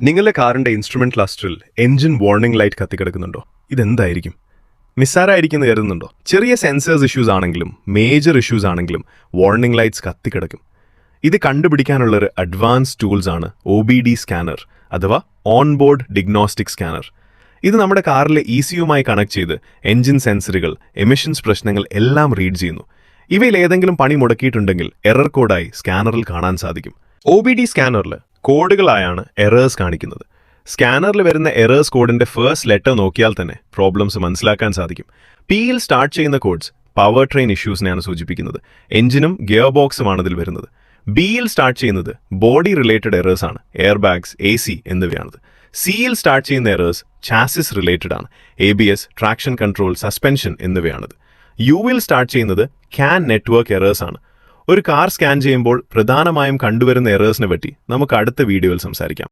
നിങ്ങളുടെ കാറിന്റെ instrument ക്ലസ്റ്ററിൽ engine warning light കത്തിക്കിടക്കുന്നുണ്ടോ? ഇതെന്തായിരിക്കും? നിസ്സാരമായിരിക്കുമെന്ന് കരുതുന്നുണ്ടോ? ചെറിയ സെൻസേഴ്സ് ഇഷ്യൂസ് ആണെങ്കിലും മേജർ ഇഷ്യൂസ് ആണെങ്കിലും വാർണിംഗ് ലൈറ്റ്സ് കത്തിക്കിടക്കും. ഇത് കണ്ടുപിടിക്കാനുള്ള ഒരു അഡ്വാൻസ് ടൂൾസ് ആണ് OBD സ്കാനർ അഥവാ ഓൺ ബോർഡ് ഡിഗ്നോസ്റ്റിക് സ്കാനർ. ഇത് നമ്മുടെ കാറിലെ ECUമായി കണക്ട് ചെയ്ത് എഞ്ചിൻ സെൻസറുകൾ, എമിഷൻസ് പ്രശ്നങ്ങൾ എല്ലാം റീഡ് ചെയ്യുന്നു. ഇവയിൽ ഏതെങ്കിലും പണി മുടക്കിയിട്ടുണ്ടെങ്കിൽ എറർ കോഡായി സ്കാനറിൽ കാണാൻ സാധിക്കും. OBD സ്കാനറിൽ കോഡുകളായാണ് എറേഴ്സ് കാണിക്കുന്നത്. സ്കാനറിൽ വരുന്ന എറേഴ്സ് കോഡിന്റെ ഫസ്റ്റ് ലെറ്റർ നോക്കിയാൽ തന്നെ പ്രോബ്ലംസ് മനസ്സിലാക്കാൻ സാധിക്കും. Pയിൽ സ്റ്റാർട്ട് ചെയ്യുന്ന കോഡ്സ് പവർ ട്രെയിൻ ഇഷ്യൂസിനെയാണ് സൂചിപ്പിക്കുന്നത്. എഞ്ചിനും ഗിയർ ബോക്സുമാണ് ഇതിൽ വരുന്നത്. Bയിൽ സ്റ്റാർട്ട് ചെയ്യുന്നത് ബോഡി റിലേറ്റഡ് എറേഴ്സ് ആണ്, എയർ ബാഗ്സ്, AC എന്നിവയാണത്. Cയിൽ സ്റ്റാർട്ട് ചെയ്യുന്ന എറേഴ്സ് ചാസിസ് റിലേറ്റഡ് ആണ്, ABS, ട്രാക്ഷൻ കൺട്രോൾ, സസ്പെൻഷൻ എന്നിവയാണത്. Uവിൽ സ്റ്റാർട്ട് ചെയ്യുന്നത് CAN നെറ്റ്വർക്ക് എറേഴ്സ് ആണ്. ഒരു കാർ സ്കാൻ ചെയ്യുമ്പോൾ പ്രധാനമായും കണ്ടുവരുന്ന എറേഴ്സിനെ പറ്റി നമുക്ക് അടുത്ത വീഡിയോയിൽ സംസാരിക്കാം.